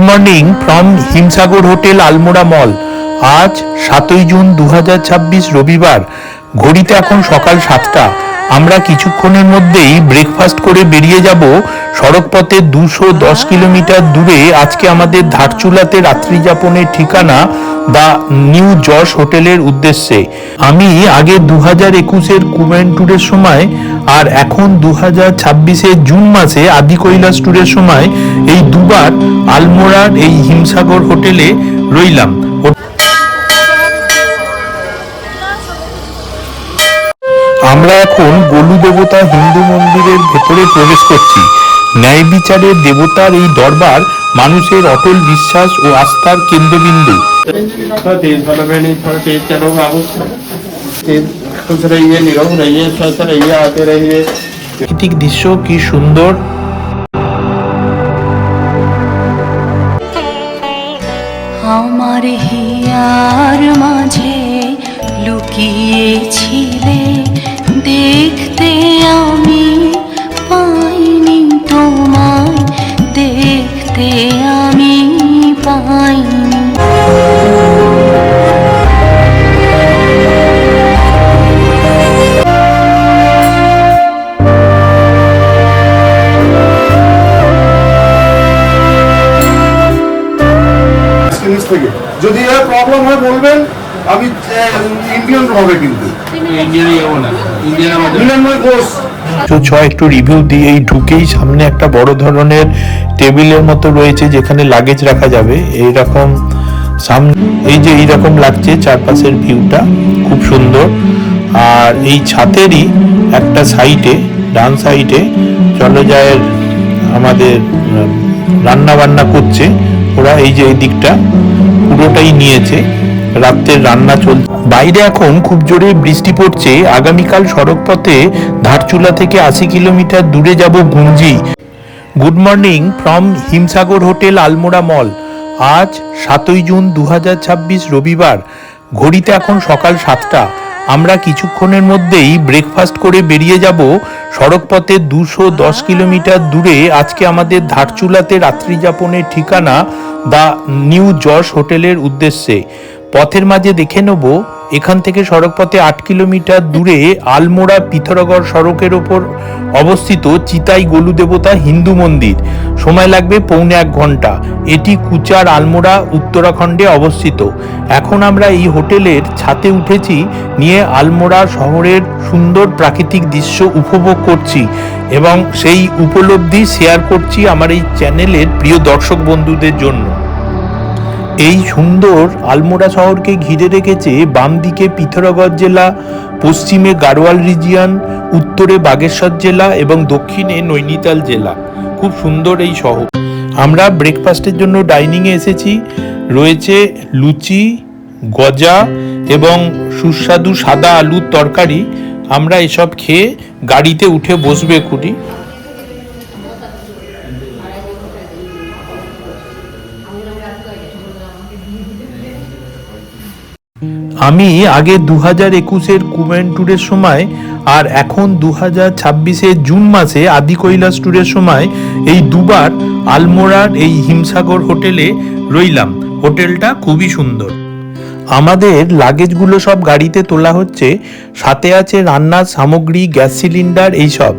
Morning from Himsagar hotel Almora mall. আজ 7ই June 2026 রবিবার। ঘড়িতে এখন সকাল 7টা। আমরা কিছুক্ষণের মধ্যেই ব্রেকফাস্ট করে বেরিয়ে যাব সড়কপথে 210 কিলোমিটার দূরে আজকে আমাদের ধারচুলাতে রাত্রি যাপনের ঠিকানা দ্য নিউ যশ হোটেলের উদ্দেশ্যে। আমি আগে 2021-এর কুমেন ট্যুরের সময় আর এখন 2026-এর জুন মাসে আদি কৈলাস ট্যুরের সময় এই দুবার আলমোড়ার এই হিমসাগর হোটেলে রইলাম। আমরা এখন গোলু দেবতা হিন্দু মন্দিরের ভেতরে প্রবেশ করছি। ন্যায় বিচারের দেবতার এই দরবার মানুষের অটল বিশ্বাস ও আস্থার কেন্দ্রবিন্দু। প্রাকৃতিক দৃশ্য কি সুন্দর। আমার হিয়ার মাঝে লুকিয়েছিলে, দেখতে আমি পাইনি তোমায়, দেখতে আমি পাইনি। যদি এর প্রবলেম হয় বলবেন, আমি ইন্ডিয়ান হবে কিন্তু একটু রিভিউ দিই। এই ঢুকেই সামনে একটা বড় ধরনের টেবিলের মতো রয়েছে যেখানে লাগেজ রাখা যাবে। এইরকম সামনে এই যে এইরকম লাগছে চারপাশের ভিউটা খুব সুন্দর। আর এই ছাতেরই একটা সাইডে ডান সাইডে চলে যায় আমাদের রান্না বান্না করছে ওরা। এই যে এই দিকটা পুরোটাই নিয়েছে, রাত্রের রান্না চলছে। বাইরে এখন খুব জোরে বৃষ্টি পড়ছে। আগামীকাল সড়কপথে ধারচুলা থেকে 80 কিলোমিটার দূরে যাব Gunji. Good morning from Himsagar hotel Almora mall. আজ 7ই জুন 2026 রবিবার। ঘড়িতে এখন সকাল 7টা। আমরা কিছুক্ষণের মধ্যেই ব্রেকফাস্ট করে বেরিয়ে যাব সড়কপথে 210 কিলোমিটার দূরে আজকে আমাদের ধারচুলাতে রাত্রি যাপনের ঠিকানা দ্য নিউ যশ হোটেলের উদ্দেশ্যে। পথের মাঝে দেখে নেব এখান থেকে সড়কপথে 8 কিলোমিটার দূরে আলমোড়া পিথরগড় সড়কের ওপর অবস্থিত চিতাই গোলু দেবতা হিন্দু মন্দির। সময় লাগবে পৌনে 1 ঘন্টা। এটি কুচার আলমোড়া উত্তরাখণ্ডে অবস্থিত। এখন আমরা এই হোটেলের ছাদে উঠেছি, নিয়ে আলমোড়া শহরের সুন্দর প্রাকৃতিক দৃশ্য উপভোগ করছি এবং সেই উপলব্ধি শেয়ার করছি আমার এই চ্যানেলের প্রিয় দর্শক বন্ধুদের জন্য। এই সুন্দর আলমোড়া শহরকে ঘিরে রেখেছে বাম দিকে পিথরগড় জেলা, পশ্চিমে গাড়োয়াল রিজিয়ন, উত্তরে বাগেশ্বর জেলা এবং দক্ষিণে নৈনিতাল জেলা। খুব সুন্দর এই শহর। আমরা ব্রেকফাস্টের জন্য ডাইনিংয়ে এসেছি। রয়েছে লুচি, গজা এবং সুস্বাদু সাদা আলুর তরকারি। আমরা এসব খেয়ে গাড়িতে উঠে বসবে খুঁটি। আমি আগে 2021-এর কুমেন ট্যুরের সময় আর এখন 2026-এর জুন মাসে আদি কৈলাস ট্যুরের সময় এই দুবার আলমোড়ার এই হিমসাগর হোটেলে রইলাম। হোটেলটা খুবই সুন্দর। আমাদের লাগেজগুলো সব গাড়িতে তোলা হচ্ছে। সাথে আছে রান্নার সামগ্রী, গ্যাস সিলিন্ডার এইসব।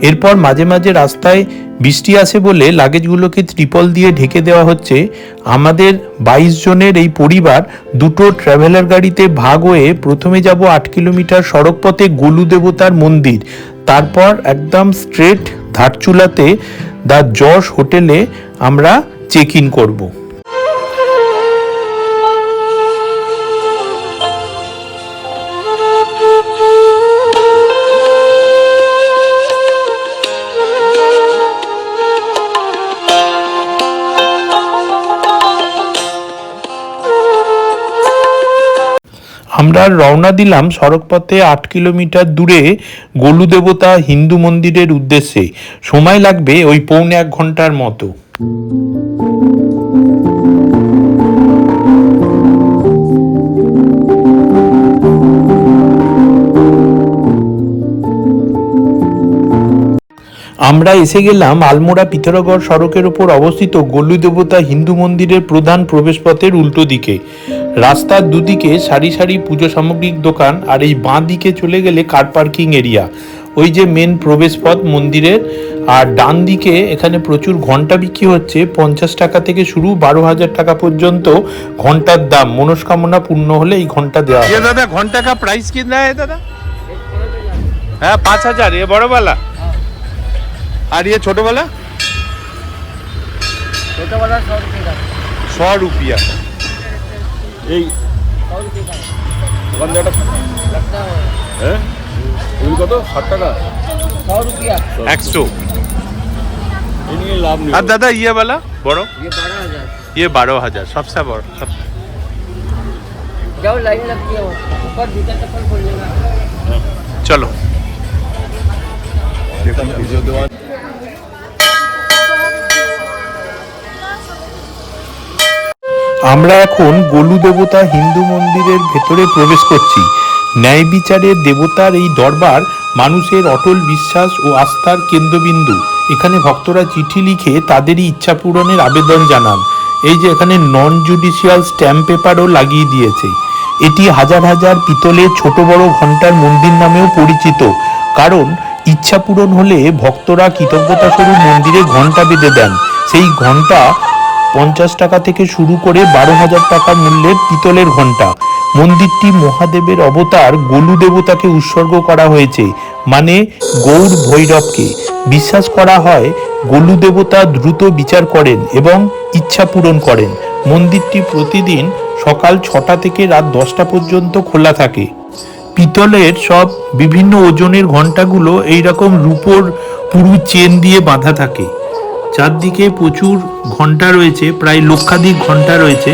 এরপর মাঝে মাঝে রাস্তায় বৃষ্টি আসে বলে লাগেজগুলোকে ত্রিপল দিয়ে ঢেকে দেওয়া হচ্ছে। আমাদের 22 জনের এই পরিবার দুটো ট্রাভেলার গাড়িতে ভাগ হয়ে প্রথমে যাব 8 কিলোমিটার সড়কপথে গোলু দেবতার মন্দির। তারপর একদম স্ট্রেট ধারচুলাতে দ্য যশ হোটেলে আমরা চেক ইন করবো। আমরা রওনা দিলাম সড়কপথে 8 কিলোমিটার দূরে গোলু দেবতা হিন্দু মন্দিরের উদ্দেশ্যে। সময় লাগবে ওই পৌনে 1 ঘন্টার মতো। আমরা এসে গেলাম আলমোড়া পিথোরাগড় সড়কের উপর অবস্থিত গোলু দেবতা হিন্দু মন্দিরের প্রধান প্রবেশপথের উল্টো দিকে। রাস্তার দুদিকে সারি সারি পুজো সামগ্রিক দোকান, আর এই বাঁ দিকে চলে গেলে কার পার্কিং এরিয়া। ওই যে মেন প্রবেশপথ মন্দিরের। আর ডান দিকে এখানে প্রচুর ঘন্টা বিক্রি হচ্ছে, 50 টাকা থেকে শুরু, 12,000 টাকা পর্যন্ত ঘন্টার দাম। মনস্কামনা পূর্ণ হলে এই ঘন্টা দেওয়া হয়। দাদা ঘন্টা का प्राइस कितना है दादा? है 5,000 ये बड़ा वाला, और ये छोटा वाला? छोटा वाला 100 रुपये का 100 रुपया। এই 100 रुपये का गंजाটা लगता है হ্যাঁ এগুলো কত 60 টাকা 100 रुपया 100। এই নিয়ে লাভ নেই। और दादा ये वाला बड़ो? ये 12,000 ये 12,000 सबसे बड़ा सब। जाओ लाइन लगती है ऊपर जूता चप्पल खोल लेना। चलो দেখুন ভিডিও দেওয়া আমরা এখন গোলু দেবতা হিন্দু মন্দিরের ভেতরে প্রবেশ করছি। ন্যায় বিচারের দেবতার এই দরবার মানুষের অটল বিশ্বাস ও আস্থার কেন্দ্রবিন্দু। এখানে ভক্তরা চিঠি লিখে তাদেরই ইচ্ছা পূরণের আবেদন জানান। এই যে এখানে নন জুডিশিয়াল স্ট্যাম্প পেপারও লাগিয়ে দিয়েছে। এটি হাজার হাজার পিতলের ছোট বড় ঘন্টার মন্দির নামেও পরিচিত, কারণ ইচ্ছা পূরণ হলে ভক্তরা কৃতজ্ঞতা স্বরূপ মন্দিরে ঘন্টা বেঁধে দেন। সেই ঘন্টা 50 টাকা থেকে শুরু করে 12,000 টাকা মূল্যের পিতলের ঘন্টা। মন্দিরটি মহাদেবের অবতার গোলু দেবতাকে উৎসর্গ করা হয়েছে, মানে গৌর ভৈরবকে। বিশ্বাস করা হয় গোলু দেবতা দ্রুত বিচার করেন এবং ইচ্ছা পূরণ করেন। মন্দিরটি প্রতিদিন সকাল 6টা থেকে রাত 10টা পর্যন্ত খোলা থাকে। পিতলের সব বিভিন্ন ওজনের ঘন্টাগুলো এইরকম রূপোর পুরু চেন দিয়ে বাঁধা থাকে। চারদিকে প্রচুর ঘন্টা রয়েছে, প্রায় লক্ষাধিক ঘন্টা রয়েছে।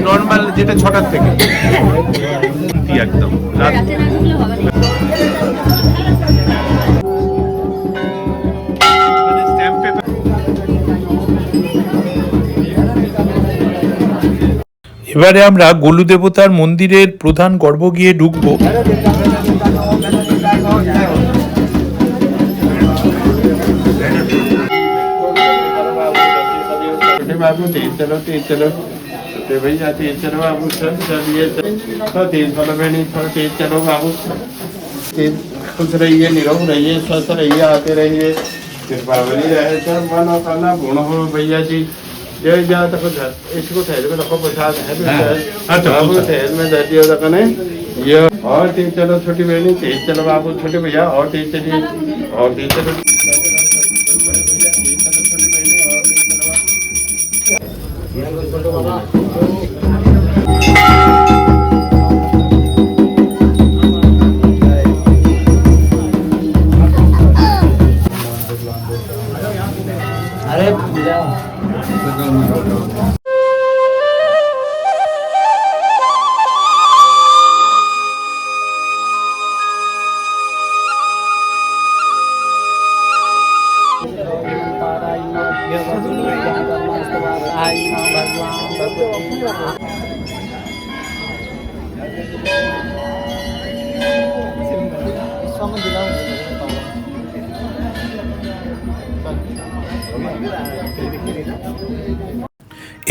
নর্মাল যেটা 6টার থেকে একদম রাত। এবারে আমরা গোলু দেবতার মন্দিরের প্রধান গর্ভগৃহে ঢুকবো। बाबू तेज चलो भैया तेज चलो बाबू सब चलिए थोड़ा तेज चलो बहनी थोड़ा तेज चलो बाबू तेज खुश रहिए निरोग रहिए स्वस्थ रहिए आते रहिए कृपा बनी रहे सब मनो करना गुण हो भैया जी जय जा तक इसको ठहर में रखो प्रसाद है बाबू ठहर में दे दियो तक ने ये और तेज चलो छोटी बहनी तेज चलो बाबू छोटे भैया और तेज चलिए और तेज चलो अरे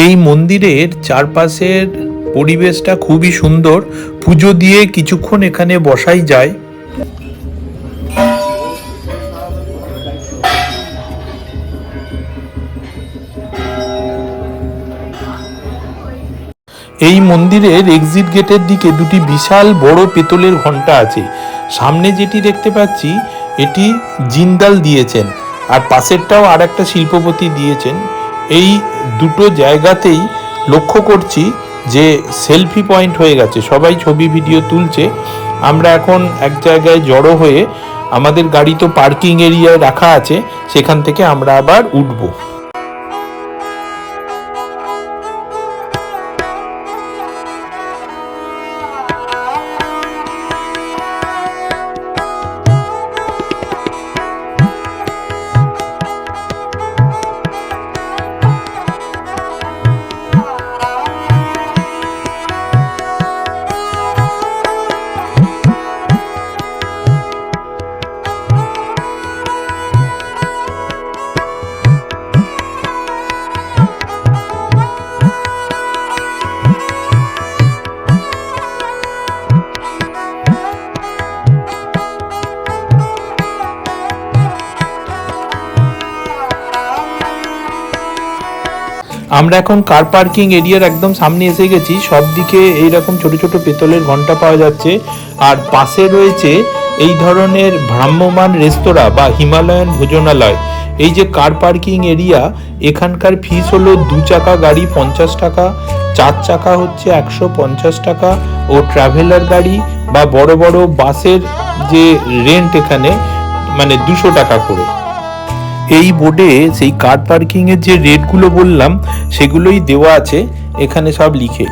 এই মন্দিরের চারপাশের পরিবেশটা খুবই সুন্দর। পুজো দিয়ে কিছুক্ষণ এখানে বসাই যায়। এই মন্দিরের এক্সিট গেটের দিকে দুটি বিশাল বড় পেতলের ঘন্টা আছে। সামনে যেটি দেখতে পাচ্ছি এটি জিন্দাল দিয়েছেন, আর পাশেরটাও আর একটা শিল্পপতি দিয়েছেন। এই দুটো জায়গাতেই লক্ষ্য করছি যে সেলফি পয়েন্ট হয়ে গেছে, সবাই ছবি ভিডিও তুলছে। আমরা এখন এক জায়গায় জড়ো হয়ে, আমাদের গাড়ি তো পার্কিং এরিয়ায় রাখা আছে, সেখান থেকে আমরা আবার উঠবো। আমরা এখন কার পার্কিং এরিয়ার একদম সামনে এসে গেছি। সব দিকে এইরকম ছোট ছোট পেতলের ঘন্টা পাওয়া যাচ্ছে, আর পাশে রয়েছে এই ধরনের ভ্রাম্যমান রেস্তোরাঁ বা হিমালয়ান ভোজনালয়। এই যে কার পার্কিং এরিয়া, এখানকার ফিস হলো 2 চাকা গাড়ি 50 টাকা, 4 চাকা হচ্ছে 150 টাকা, ও ট্রাভেলার গাড়ি বা বড় বড় বাসের যে রেন্ট এখানে মানে 200 টাকা করে। এই বোর্ডে সেই কার পার্কিং এর যে রেটগুলো বললাম সেগুলোই দেওয়া আছে এখানে সব লিখে।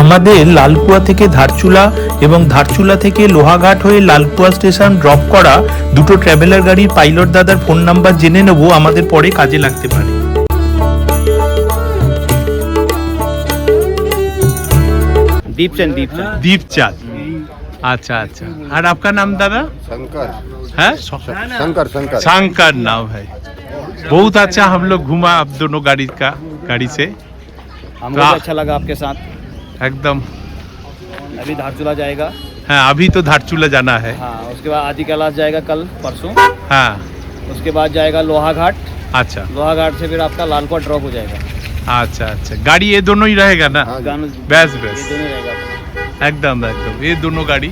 আমাদের লালকুয়া থেকে ধারচুলা এবং ধারচুলা থেকে লোহাঘাট হয়ে লালকুয়া স্টেশন ড্রপ করা দুটো ট্রাভেলার গাড়ির পাইলট দাদার ফোন নাম্বার জেনে নেব, আমাদের পরে কাজে লাগতে পারে। दीपचंद दीपचंद। अच्छा अच्छा। और आपका नाम दादा? शंकर है शंकर शंकर शंकर नाम है। बहुत अच्छा हम लोग घूमा आप दोनों गाड़ी से हमको भी अच्छा लगा आपके साथ। एकदम। अभी धारचूला जाएगा। हाँ अभी तो धारचूला जाना है। हाँ उसके बाद आदि कैलाश जाएगा कल परसों। हाँ उसके बाद जाएगा लोहाघाट। अच्छा लोहाघाट से फिर आपका लालकुआ ड्रॉप हो जाएगा। अच्छा अच्छा। गाड़ी ये दोनों ही रहेगा ना? बस ये बस दोनों रहेगा। एकदम एकदम ये दोनों गाड़ी।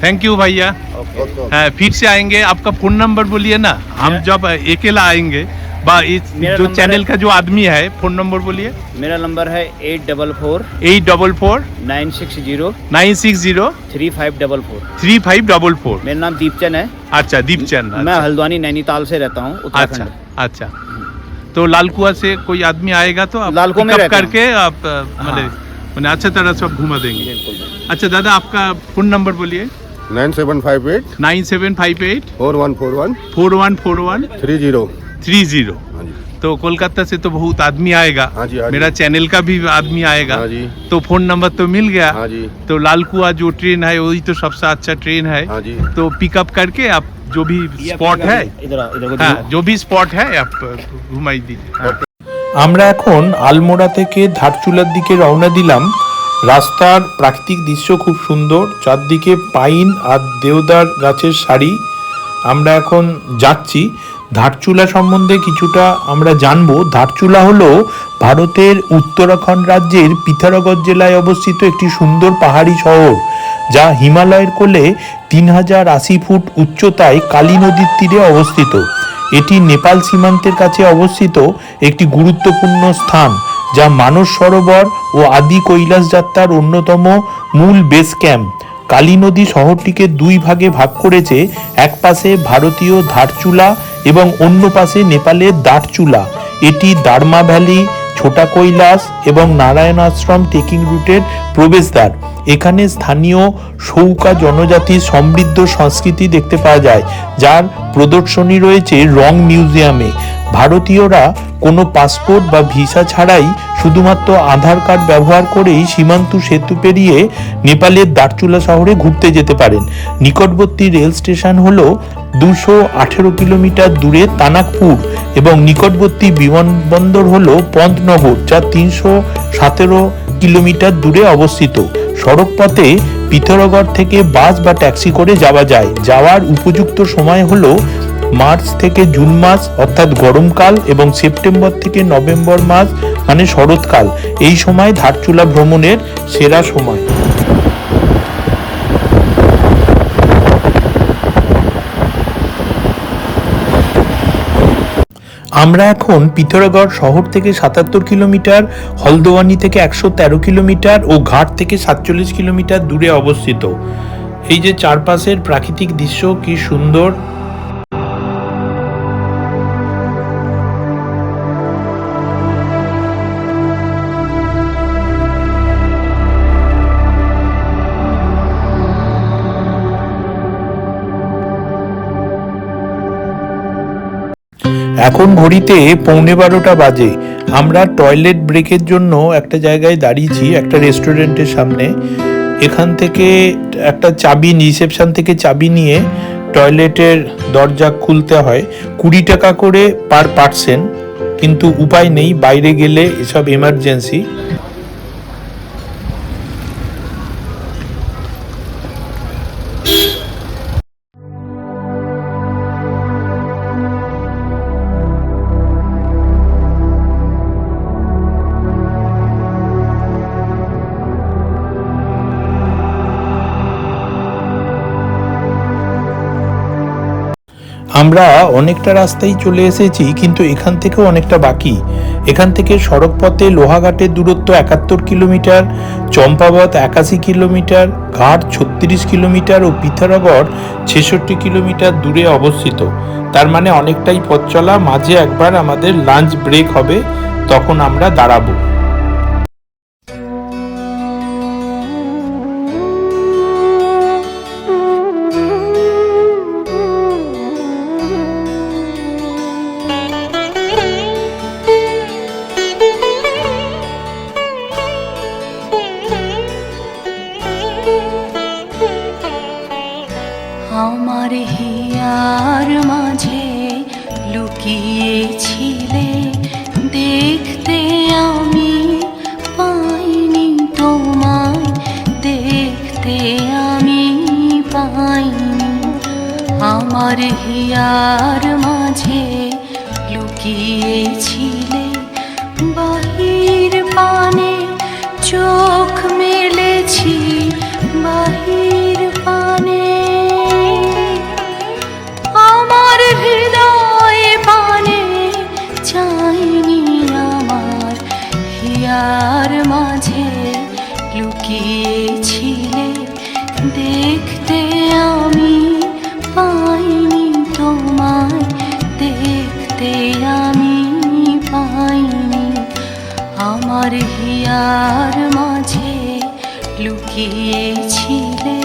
थैंक यू भैया। ओके हाँ फिर से आएंगे। आपका फोन नंबर बोलिए ना, हम जब अकेला आएंगे मेरा जो नंबर चैनल है- का जो आदमी है, फोन नंबर बोलिए। मेरा नंबर है 844 844 960 960 3544। 3544। मेरा नाम दीपचंद है। अच्छा दीपचंद। मैं हल्द्वानी नैनीताल से रहता हूँ, अच्छा उत्तराखंड। अच्छा। तो लालकुआ से कोई आदमी आएगा तो आप लालकुआ में pick up रहता हूँ। करके आप मैंने अच्छा तरह सब घुमा देंगे। अच्छा दादा आपका फोन नंबर बोलिए। 9758 9758 4141 4141 30। 30। हाँ जी तो कोलकाता से तो बहुत आदमी आएगा। हाँ जी, हाँ जी। मेरा चैनल का भी आदमी आएगा। हाँ जी तो फोन नंबर तो मिल गया। हाँ जी तो लालकुआ जो ट्रेन है वही तो सबसे अच्छा ट्रेन है। हाँ जी तो पिकअप करके आप जो भी स्पॉट है, इधर इधर हाँ जो भी स्पॉट है आप घुमाई दीजिए। हाँ। আমরা এখন আলমোড়া থেকে ধারচুলার দিকে রওনা দিলাম। রাস্তার প্রাকৃতিক দৃশ্য খুব সুন্দর, চারদিকে পাইন আর দেওদার গাছের সারি। আমরা এখন যাচ্ছি। ধারচুলা সম্বন্ধে কিছুটা আমরা জানবো। ধারচুলা হলো ভারতের উত্তরাখণ্ড রাজ্যের পিথোরাগড় জেলায় অবস্থিত একটি সুন্দর পাহাড়ি শহর, যা হিমালয়ের কোলে 3080 ফুট উচ্চতায় কালী নদীর তীরে অবস্থিত। এটি নেপাল সীমান্তের কাছে অবস্থিত একটি গুরুত্বপূর্ণ স্থান, যা মানস সরোবর ও আদি কৈলাস যাত্রার অন্যতম মূল বেস ক্যাম্প। কালী নদী শহরটিকে 2 ভাগে ভাগ করেছে, এক পাশে ভারতীয় ধারচুলা এবং অন্য পাশে নেপালের দারচুলা। এটি দারমা ভ্যালি, ছোটা কৈলাস এবং নারায়ণ আশ্রম ট্রেকিং রুটের প্রবেশদ্বার। এখানে স্থানীয় সৌকা জনজাতির সমৃদ্ধ সংস্কৃতি দেখতে পাওয়া যায়, যার প্রদর্শনী রয়েছে রং মিউজিয়ামে। ভারতীয়রা কোনো পাসপোর্ট বা ভিসা ছাড়াই শুধুমাত্র আধার কার্ড ব্যবহার করেই সীমান্ত সেতু পেরিয়ে নেপালের দারচুলা শহরে ঘুরতে যেতে পারেন। নিকটবর্তী রেল স্টেশন হলো 218 কিলোমিটার দূরে তানাকপুর এবং নিকটবর্তী বিমানবন্দর হলো পন্তনগর, যা 317 কিলোমিটার দূরে অবস্থিত। সড়কপথে পিথোরাগড় থেকে বাস বা ট্যাক্সি করে যাওয়া যায়। যাওয়ার উপযুক্ত সময় হলো মার্চ থেকে জুন মাস অর্থাৎ গরমকাল এবং সেপ্টেম্বর থেকে নভেম্বর মাস মানে শরৎকাল। এই সময় ধারচুলা ভ্রমণের সেরা সময়। আমরা এখন পিথোরাগড় শহর থেকে 77 কিলোমিটার, হলদোয়ানি থেকে 113 কিলোমিটার ও ঘাট থেকে 47 কিলোমিটার দূরে অবস্থিত। এই যে চারপাশের প্রাকৃতিক দৃশ্য কি সুন্দর। এখন ঘড়িতে 11:15 বাজে। আমরা টয়লেট ব্রেকের জন্য একটা জায়গায় দাঁড়িয়েছি, একটা রেস্টুরেন্টের সামনে। এখান থেকে একটা চাবি, রিসেপশন থেকে চাবি নিয়ে টয়লেটের দরজা খুলতে হয়। 20 টাকা করে পার পার্সন, কিন্তু উপায় নেই, বাইরে গেলে এসব এমার্জেন্সি। আমরা অনেকটা রাস্তায় চলে এসেছি, কিন্তু এখান থেকেও অনেকটা বাকি। এখান থেকে সড়ক পথে লোহাঘাটের দূরত্ব 71 কিলোমিটার, চম্পাবত 81 কিলোমিটার, ঘাট 36 কিলোমিটার ও পিথোরাগড় 66 কিলোমিটার দূরে অবস্থিত। তার মানে অনেকটাই পথ চলা। মাঝে একবার আমাদের লাঞ্চ ব্রেক হবে, তখন আমরা দাঁড়াবো। আমার হিয়ার মাঝে লুকিয়েছিলে, দেখতে আমি পাইনি তোমায়, দেখতে আমি পাইনি। আমার হিয়ার মাঝে লুকিয়েছিলে, বাহির পানে চোখ মেলেছি, বাহির পানে আমার হৃদয় পানে চাইনি। আমার হিয়ার মাঝে লুকিয়েছিলে, দেখতে আমি পাইনি তোমায়, দেখতে আমি পাইনি। আমার হিয়ার মাঝে লুকিয়েছিলে।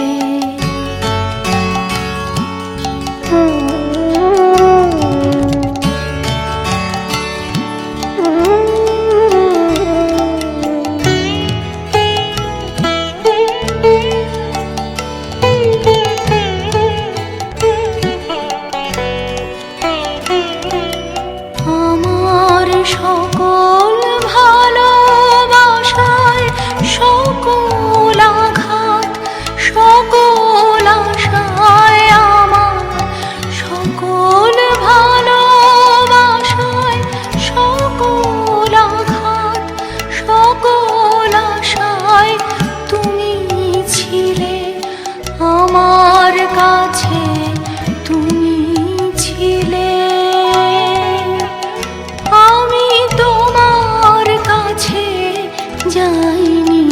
আমার সকল ভালোবাসায়, সকল আঘাত, সকল আশায়, আমার সকল ভালোবাসায়, সকল আঘাত, সকল আশায় তুমি ছিলে আমার কাছে, তুমি ছিলে। আমি তোমার কাছে যাইনি,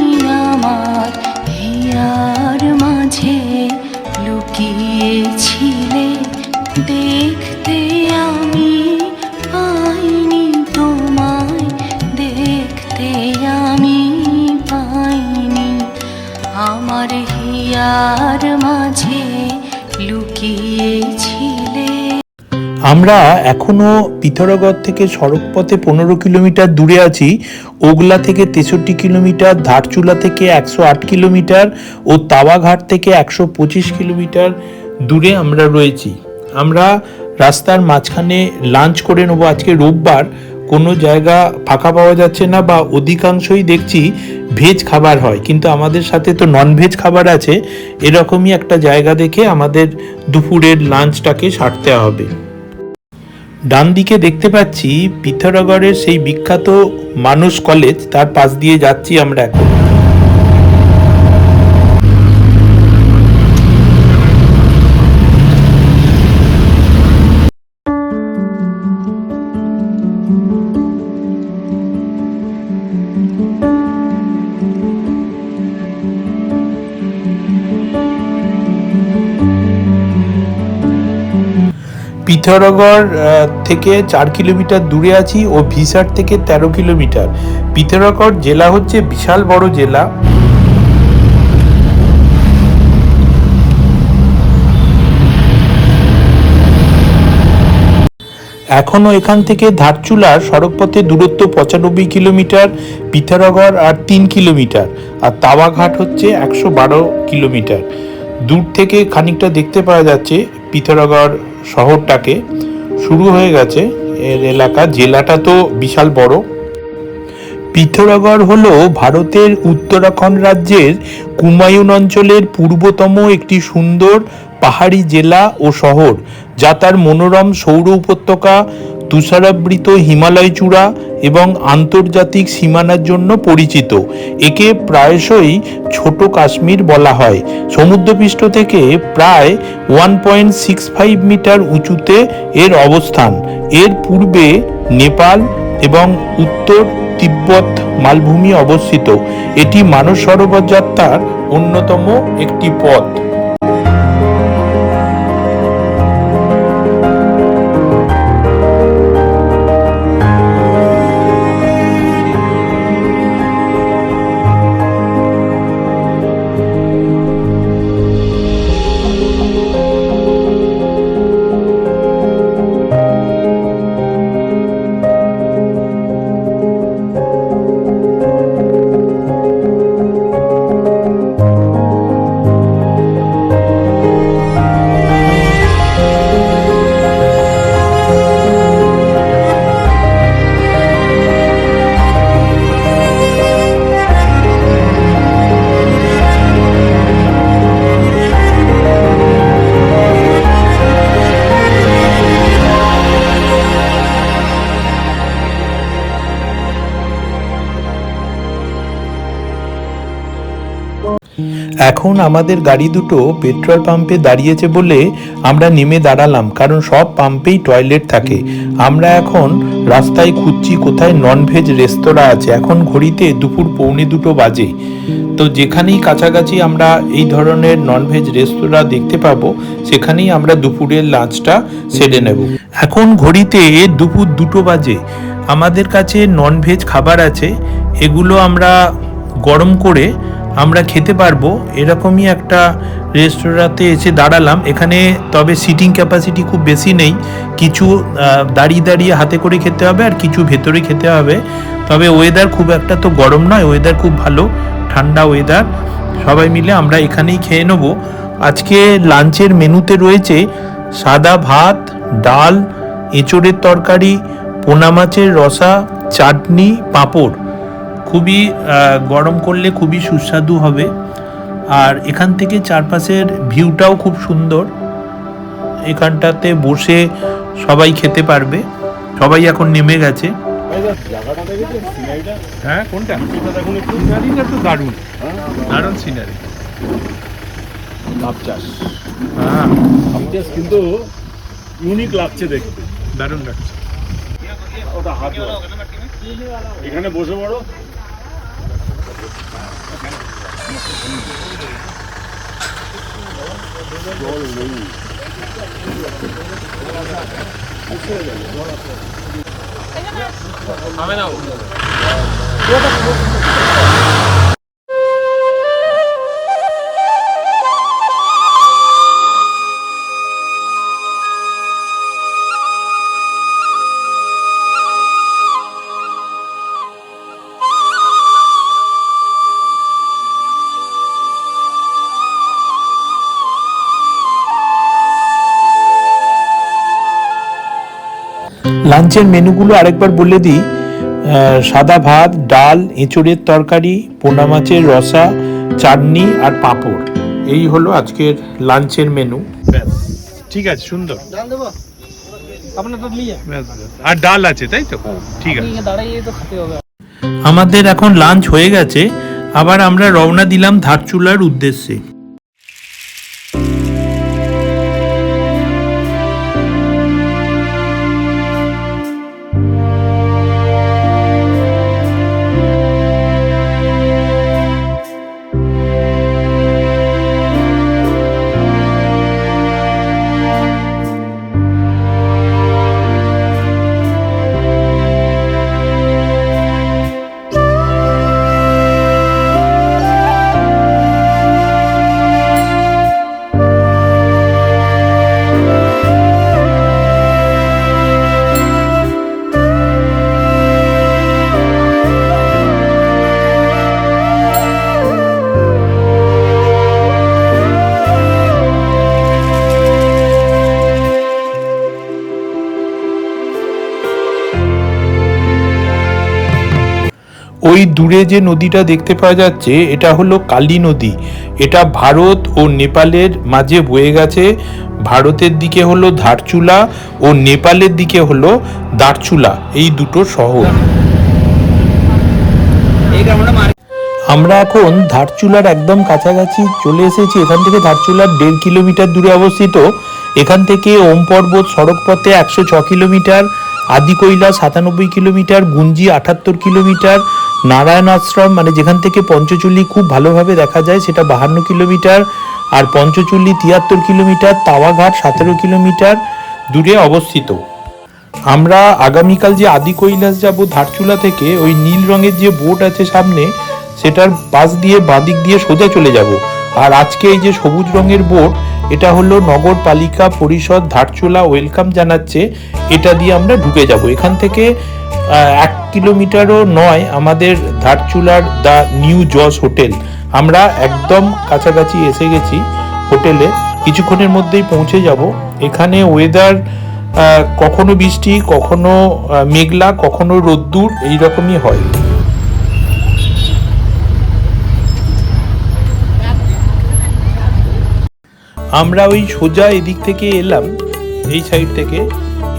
আমার হিয়ার মাঝে লুকিয়েছিলে, দেখতে আমি পাইনি তোমায়, দেখতে আমি পাইনি। আমার হিয়ার মাঝে লুকিয়েছিলে। আমরা এখনো পিথোরাগড় থেকে সড়ক পথে 15 কিলোমিটার দূরে আছি। ওগলা থেকে 63 কিলোমিটার, ধারচুলা থেকে 108 কিলোমিটার ও তাওয়াঘাট থেকে 125 কিলোমিটার দূরে আমরা রয়েছি। আমরা রাস্তার মাঝখানে লাঞ্চ করে নেবো। আজকে রোববার, কোনো জায়গা ফাঁকা পাওয়া যাচ্ছে না, বা অধিকাংশই দেখছি ভেজ খাবার হয়, কিন্তু আমাদের সাথে তো নন ভেজ খাবার আছে। এরকমই একটা জায়গা দেখে আমাদের দুপুরের লাঞ্চটাকে সারতে হবে। ডান দিকে দেখতে পাচ্ছি পিথোরাগড়ের সেই বিখ্যাত মানস কলেজ, তার পাশ দিয়ে যাচ্ছি আমরা এখন। পিথোরাগড় থেকে 4 কিলোমিটার দূরে আছি ও ভিসার থেকে 13 কিলোমিটার। পিথোরাগড় জেলা হচ্ছে বিশাল বড় জেলা। এখনো এখান থেকে ধারচুলার সড়কপথে দূরত্ব 95 কিলোমিটার, পিথোরাগড় আর 3 কিলোমিটার, আর তাওয়াঘাট হচ্ছে 112 কিলোমিটার। দূর থেকে খানিকটা দেখতে পাওয়া যাচ্ছে পিথোরাগড় শহরটাকে। শুরু হয়ে গেছে এর এলাকা। জেলাটা তো বিশাল বড়। পিথোরাগড় হলো ভারতের উত্তরাখণ্ড রাজ্যের কুমায়ুন অঞ্চলের পূর্বতম একটি সুন্দর পাহাড়ি জেলা ও শহর, যা তার মনোরম সৌর উপত্যকা, তুষারাবৃত হিমালয় চূড়া এবং আন্তর্জাতিক সীমানার জন্য পরিচিত। একে প্রায়শই ছোট কাশ্মীর বলা হয়। সমুদ্রপৃষ্ঠ থেকে প্রায় 1.65 মিটার উঁচুতে এর অবস্থান। এর পূর্বে নেপাল এবং উত্তর তিব্বত মালভূমি অবস্থিত। এটি মানস সরোবর যাত্রার অন্যতম একটি পথ। এখন আমাদের গাড়ি দুটো পেট্রোল পাম্পে দাঁড়িয়েছে বলে আমরা নেমে দাঁড়ালাম, কারণ সব পাম্পেই টয়লেট থাকে। আমরা এখন রাস্তায় খুঁজছি কোথায় ননভেজ রেস্তোরাঁ আছে। এখন ঘড়িতে দুপুর 1:45 বাজে। তো যেখানেই কাছাকাছি আমরা এই ধরনের ননভেজ রেস্তোরাঁ দেখতে পাবো, সেখানেই আমরা দুপুরের লাঞ্চটা সেরে নেব। এখন ঘড়িতে দুপুর 2 বাজে। আমাদের কাছে ননভেজ খাবার আছে, এগুলো আমরা গরম করে আমরা খেতে পারবো। এরকমই একটা রেস্তোরাঁতে এসে দাঁড়ালাম। এখানে তবে সিটিং ক্যাপাসিটি খুব বেশি নেই, কিছু দাঁড়িয়ে দাঁড়িয়ে হাতে করে খেতে হবে আর কিছু ভেতরে খেতে হবে। তবে ওয়েদার খুব একটা তো গরম নয়, ওয়েদার খুব ভালো, ঠান্ডা ওয়েদার। সবাই মিলে আমরা এখানেই খেয়ে নেবো। আজকে লাঞ্চের মেনুতে রয়েছে সাদা ভাত, ডাল, এঁচোড়ের তরকারি, পোনা মাছের রসা, চাটনি, পাঁপড়। খুবই গরম করলে খুবই সুস্বাদু হবে। আর এখান থেকে চারপাশের ভিউটাও খুব সুন্দর। এখানটাতে বসে সবাই খেতে পারবে। সবাই এখন নেমে গেছে। হ্যাঁ, কোনটা? সিনারিটা তো দারুণ, দারুণ সিনারি। লাভ চাষ, হ্যাঁ, লাভ চাষ কিন্তু ইউনিক লাগছে দেখতে, দারুণ লাগছে। ওটা হাত এখানে বসে পড়ো। জল নেই। লাঞ্চের মেনুগুলো আরেকবার বলে দিই। সাদা ভাত, ডাল, এঁচোড়ের তরকারি, পোনা মাছের রসা, চাটনি আর পাঁপড়। এই হলো আজকের লাঞ্চের মেনু। ঠিক আছে, সুন্দর। ব্যাস, আর ডাল আছে, তাই তো? ঠিক আছে। আমাদের এখন লাঞ্চ হয়ে গেছে। আবার আমরা রওনা দিলাম ধারচুলার উদ্দেশ্যে। ওই দূরে যে নদীটা দেখতে পাওয়া যাচ্ছে, এটা হলো কালী নদী। এটা ভারত ও নেপালের মাঝে বয়ে গেছে। ভারতের দিকে হলো ধারচুলা ও নেপালের দিকে হলো দারচুলা, এই দুটো শহর। আমরা এখন ধারচুলার একদম কাছাকাছি চলে এসেছি। এখান থেকে ধারচুলার 1.5 কিলোমিটার দূরে অবস্থিত। এখান থেকে ওম পর্বত সড়ক পথে 106 কিলোমিটার, আদিকৈলা 97 কিলোমিটার, গুঞ্জি 78 কিলোমিটার, নারায়ণ আশ্রম মানে যেখান থেকে পঞ্চচুল্লি খুব ভালোভাবে দেখা যায় সেটা 52 কিলোমিটার, আর পঞ্চচুল্লি 73 কিলোমিটার, তাওয়াঘাট 17 কিলোমিটার দূরে অবস্থিত। আমরা আগামীকাল যে আদি কৈলাস যাব ধারচুলা থেকে, ওই নীল রঙের যে বোট আছে সামনে সেটার পাশ দিয়ে বাঁদিক দিয়ে সোজা চলে যাব। আর আজকে এই যে সবুজ রঙের বোট, এটা হলো নগরপালিকা পরিষদ ধারচুলা ওয়েলকাম জানাচ্ছে, এটা দিয়ে আমরা ঢুকে যাব। এখান থেকে 1 কিলোমিটারও নয় আমাদের ধারচুলার দ্য নিউ জজ হোটেল। আমরা একদম কাছাকাছি এসে গেছি হোটেলে, কিছুক্ষণের মধ্যেই পৌঁছে যাব। এখানে ওয়েদার কখনো বৃষ্টি, কখনো মেঘলা, কখনো রোদ্দুর, এইরকমই হয়। আমরা ওই সোজা এদিক থেকে এলাম, এই সাইড থেকে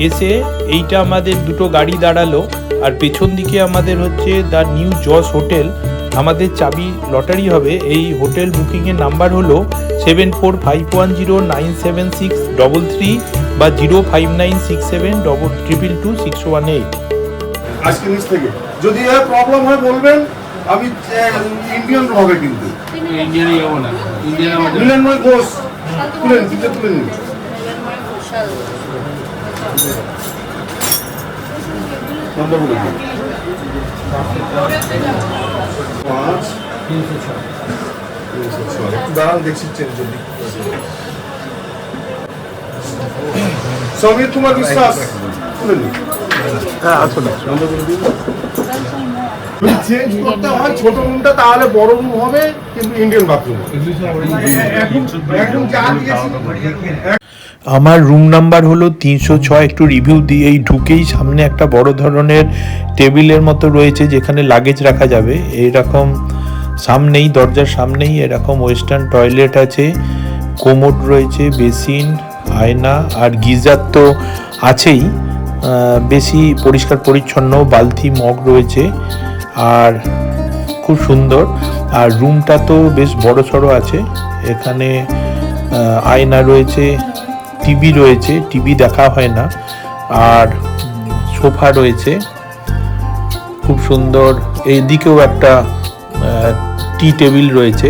এসে এইটা আমাদের দুটো গাড়ি দাঁড়ালো, আর পেছন দিকে আমাদের হচ্ছে দ্য নিউ জজ হোটেল। আমাদের চাবি লটারি হবে। এই হোটেল বুকিংয়ের নাম্বার হলো 7451097633 বা 059672222618। আজকে নিচ থেকে যদি এর প্রবলেম হয় বলবেন, আমি ইন্ডিয়ান হবে কিন্তু মিলনময় ঘোষ তুলেন নিন। নম্বর বলে দিন। 5 306 দাঁড়ান দেখছি চেঞ্জ যদি। সমীর কুমার বিশ্বাস তুলে নিন। হ্যাঁ আসলে নম্বর বলে দিন। যদি চেঞ্জ করতে হয় ছোট রুমটা তাহলে বড় রুম হবে, কিন্তু ইন্ডিয়ান বাথরুম। এখন যা দিয়েছি আমার রুম নাম্বার হলো 306। একটু রিভিউ দিয়ে এই ঢুকেই সামনে একটা বড় ধরনের টেবিলের মতো রয়েছে যেখানে লাগেজ রাখা যাবে। এইরকম সামনেই, দরজার সামনেই এরকম ওয়েস্টার্ন টয়লেট আছে, কোমোড রয়েছে, বেসিন, আয়না, আর গিজার তো আছেই, বেশি পরিষ্কার পরিচ্ছন্ন, বালতি মগ রয়েছে, আর খুব সুন্দর। আর রুমটা তো বেশ বড় সড়ো আছে। এখানে আয়না রয়েছে, টিভি রয়েছে, টিভি দেখা হয় না, আর সোফা রয়েছে খুব সুন্দর। এইদিকেও একটা টি টেবিল রয়েছে,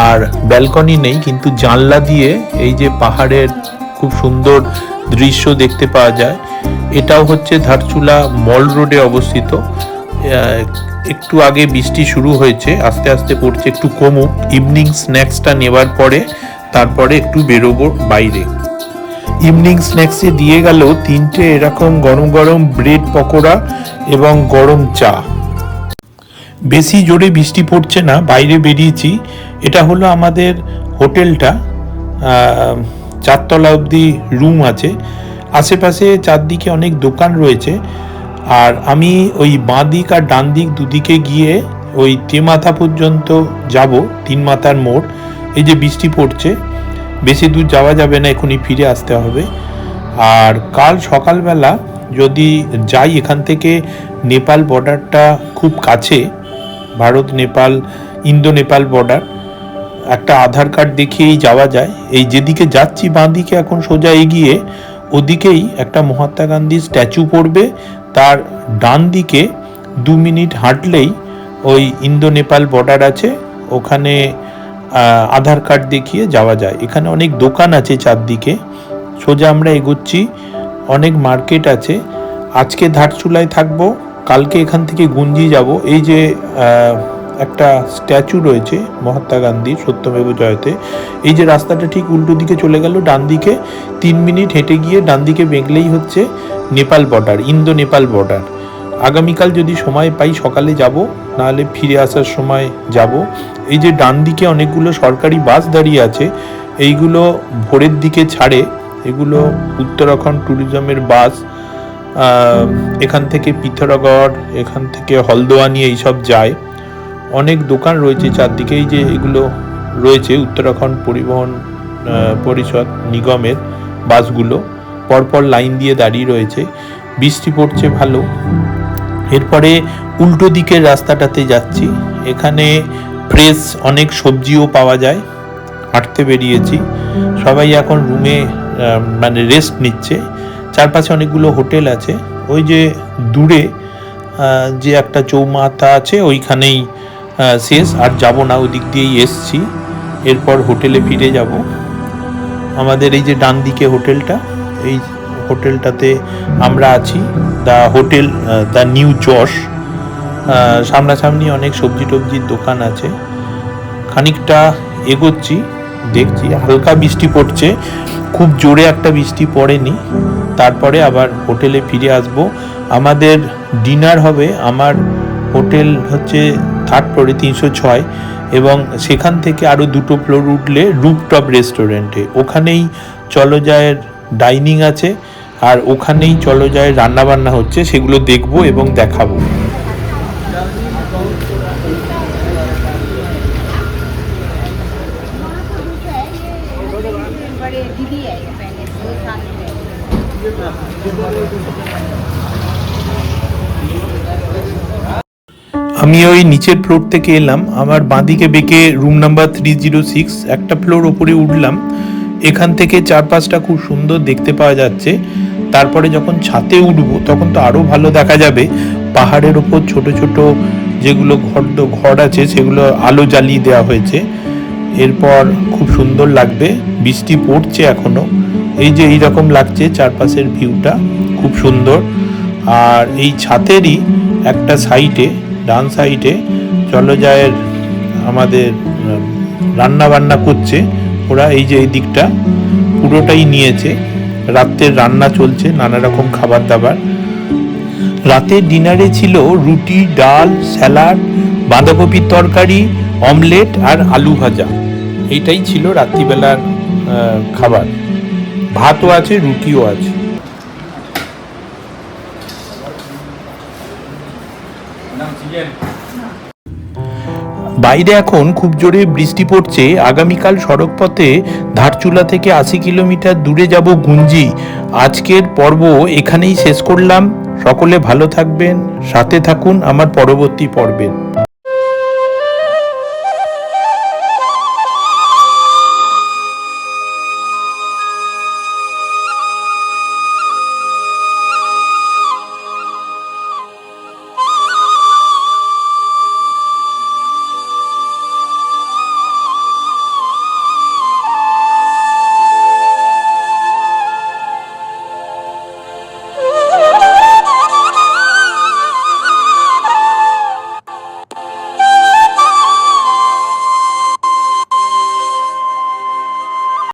আর ব্যালকনি নেই, কিন্তু জানলা দিয়ে এই যে পাহাড়ের খুব সুন্দর দৃশ্য দেখতে পাওয়া যায়। এটাও হচ্ছে ধারচুলা মল রোডে অবস্থিত। একটু আগে বৃষ্টি শুরু হয়েছে, আস্তে আস্তে পড়ছে, একটু কমুক। ইভিনিং স্ন্যাক্সটা নেওয়ার পরে তারপরে একটু বেরোবো বাইরে। ইভিনিং স্ন্যাক্সে দিয়ে গেল 3টে এরকম গরম গরম ব্রেড পকোড়া এবং গরম চা। বেশি জোরে বৃষ্টি পড়ছে না, বাইরে বেরিয়েছি। এটা হলো আমাদের হোটেলটা, 4 তলা অবধি রুম আছে। আশেপাশে চারদিকে অনেক দোকান রয়েছে, আর আমি ওই বাঁ দিক আর ডান দিক দুদিকে গিয়ে ওই তেমাথা পর্যন্ত যাব, 3 মাথার মোড়। এই যে বৃষ্টি পড়ছে, বেশি দূর যাওয়া যাবে না, এখনই ফিরে আসতে হবে। আর কাল সকালবেলা যদি যাই, এখান থেকে নেপাল বর্ডারটা খুব কাছে, ভারত নেপাল ইন্দো নেপাল বর্ডার। একটা আধার কার্ড দেখিয়েই যাওয়া যায়। এই যেদিকে যাচ্ছি বাঁ দিকে এখন সোজা এগিয়ে, ওদিকেই একটা মহাত্মা গান্ধী স্ট্যাচু পড়বে, তার ডান দিকে 2 মিনিট হাঁটলেই ওই ইন্দো নেপাল বর্ডার আছে, ওখানে আধার কার্ড দেখিয়ে যাওয়া যায়। এখানে অনেক দোকান আছে চারদিকে। সোজা আমরা এগোচ্ছি, অনেক মার্কেট আছে। আজকে ধারচুলায় থাকবো, কালকে এখান থেকে গুঞ্জি যাব। এই যে একটা স্ট্যাচু রয়েছে মহাত্মা গান্ধী, সত্যমেব জয়তে। এই যে রাস্তাটা ঠিক উল্টো দিকে চলে গেল, ডান দিকে 3 মিনিট হেঁটে গিয়ে ডান দিকে বেঁকলেই হচ্ছে Nepal border, Indo Nepal border. আগামীকাল যদি সময় পাই সকালে যাব, নাহলে ফিরে আসার সময় যাব। এই যে ডান দিকে অনেকগুলো সরকারি বাস দাঁড়িয়ে আছে, এইগুলো ভোরের দিকে ছাড়ে। এগুলো উত্তরাখণ্ড ট্যুরিজমের বাস। এখান থেকে পিথোরাগড়, এখান থেকে হলদোয়ানি এইসব যায়। অনেক দোকান রয়েছে চারদিকে। এই যে এগুলো রয়েছে উত্তরাখণ্ড পরিবহন পরিষদ নিগমের বাসগুলো, পরপর লাইন দিয়ে দাঁড়িয়ে রয়েছে। বৃষ্টি পড়ছে ভালো, এরপরে উল্টো দিকের রাস্তাটাতে যাচ্ছি, এখানে ফ্রেশ অনেক সবজিও পাওয়া যায়। হাঁটতে বেরিয়েছি, সবাই এখন রুমে মানে রেস্ট নিচ্ছে। চারপাশে অনেকগুলো হোটেল আছে। ওই যে দূরে যে একটা চৌমাথা আছে ওইখানেই শেষ, আর যাব না, ওদিক দিয়েই এসছি। এরপর হোটেলে ফিরে যাব। আমাদের এই যে ডান দিকে হোটেলটা, এই হোটেলটাতে আমরা আছি, দ্য হোটেল দ্য নিউ যশ। সামনাসামনি অনেক সবজি টবজির দোকান আছে। খানিকটা এগোচ্ছি, দেখছি হালকা বৃষ্টি পড়ছে, খুব জোরে একটা বৃষ্টি পড়েনি। তারপরে আবার হোটেলে ফিরে আসব। আমাদের ডিনার হবে, আমার হোটেল হচ্ছে 3rd ফ্লোরে 306, এবং সেখান থেকে আরও 2টো ফ্লোর উঠলে রুফটপ রেস্টুরেন্টে, ওখানেই চলো যায়ের ডাইনিং আছে, আর ওখানেই চলো যায়ের রান্নাবান্না হচ্ছে, সেগুলো দেখব এবং দেখাবো। আমি ওই নিচের ফ্লোর থেকে এলাম, আমার বাঁদিকে বেঁকে রুম নাম্বার 306, একটা ফ্লোর ওপরে উঠলাম। এখান থেকে চারপাশটা খুব সুন্দর দেখতে পাওয়া যাচ্ছে। তারপরে যখন ছাদে উঠবো তখন তো আরও ভালো দেখা যাবে। পাহাড়ের ওপর ছোট ছোট যেগুলো ঘর আছে সেগুলো আলো জ্বালিয়ে দেওয়া হয়েছে। এরপর খুব সুন্দর লাগবে। বৃষ্টি পড়ছে এখনো, এই যে এইরকম লাগছে চারপাশের ভিউটা, খুব সুন্দর। আর এই ছাদেরই একটা সাইডে, ডান সাইডে চলো যায়ের আমাদের রান্না বান্না করছে ওরা। এই যে এই দিকটা পুরোটাই নিয়েছে, রাতের রান্না চলছে, নানা রকম খাবার দাবার। রাতের ডিনারে ছিল রুটি, ডাল, স্যালাড, বাঁধাকপির তরকারি, অমলেট আর আলু ভাজা। এইটাই ছিল রাত্রিবেলার খাবার। ভাতও আছে, রুটিও আছে। বাইরে এখন খুব জোরে বৃষ্টি পড়ছে। আগামীকাল সড়ক পথে ধারচুলা থেকে 80 কিলোমিটার দূরে যাব গুঞ্জি। আজকের পর্ব এখানেই শেষ করলাম। সকলে ভালো থাকবেন, সাথে থাকুন আমার পরবর্তী পর্বের।